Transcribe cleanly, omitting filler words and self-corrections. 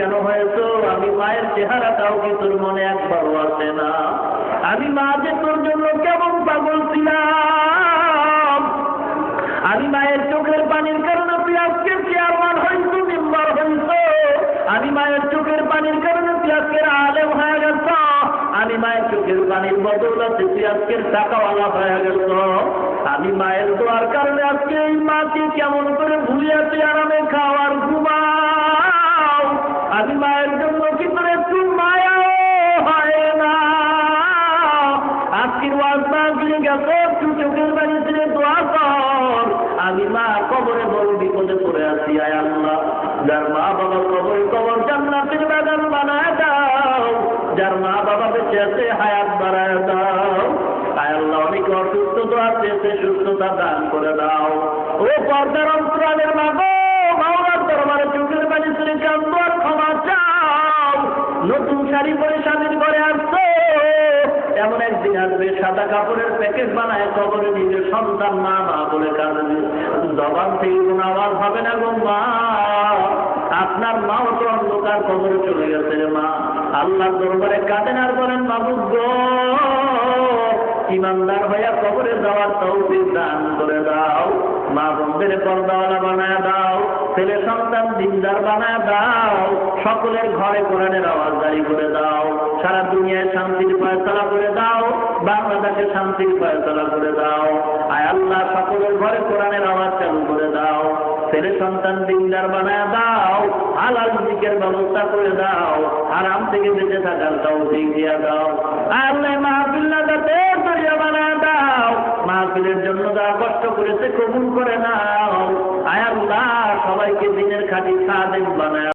কেন হয়েছো? আমি মায়ের চেহারাটাও কি তোর মনে একবারও আসে না? আমি মা যে তোর জন্য কেমন পাগল ছিলাম। আমি মায়ের চোখের পানির কারণে তুই আজকে চেয়ারম্যান হইছো, মেম্বার হইছো। আমি মায়ের চোখের পানির কারণে তুই আজকের আলেম হয়ে গেছ। আমি মায়ের চোখের পানির বদৌলতে তুই আজকের টাকাওয়ালা হয়ে গেছ। আমি মায়ের দোয়ার কারণে আজকে এই মাকে কেমন করে ভুলিয়া তুই আরামে খাওয়ার ঘুমাও। আমি মায়ের জন্য কি করে একটু মায়াও হয় না। আজকের ওয়াজ মাহফিলে গেছ, একটু চোখের পানি ছেড়ে দোয়া কর। আমি মা কবরে বড় বিপদে পড়ে আছি। আয় আল্লাহ, যার মা বাবা কবর জান্নাতের বাগান বানায় দাও। যার মা বাবা বেঁচে আছে হায়াত বাড়ায় দাও। আয় আল্লাহ, অনেক অসুস্থতা আছে, সুস্থতা দান করে দাও। ও পর্দার অন্তরালের মা গো, মাওলার দরবারে চোখের পানি ছেড়ে কাঁদো আর ক্ষমা চাও। নতুন শাড়ি পরে স্বামীর ঘরে আসছো, এমন একদিন আসবে সাদা কাপড়ের প্যাকেট বানায় কবরে নিজের সন্তান মা মা বলে কাঁদবে। জবান থেকে কোন আওয়াজ হবে না গো মা। আপনার মাও তো অন্ধকার কবরে চলে গেছে রে মা। আল্লাহর দরবারে কাঁদেন আর বলেন, মাবুদ গো, ইমানদার হইয়া কবরে যাওয়ার তৌফিক দান করে দাও। মা বোনদের পর্দাওয়ালা বানায় দাও, ছেলে সন্তান দিনদার বানায় দাও। সকলের ঘরে কোরআনের আওয়াজ জারি করে দাও। সারা দুনিয়ায় শান্তির ফয়সালা করে দাও। বাংলাদেশে শান্তির ফয়সালা করে দাও। আয় আল্লাহ, সকলের ঘরে কোরআনের আওয়াজ চালু করে দাও। ছেলে সন্তান দিনদার বানায় দাও। হালাল রিজিকের ব্যবস্থা করে দাও। আরাম থেকে বেঁচে থাকার তৌফিক দিয়ে দাও। আল্লাহ, মাহফিলটা যাতে দরিয়া বানায় দাও। মাহফিলের জন্য যারা কষ্ট করেছে কবুল করে নাও। আয় আল্লাহ, সবাইকে দিনের খাঁটি খাদেম বানায়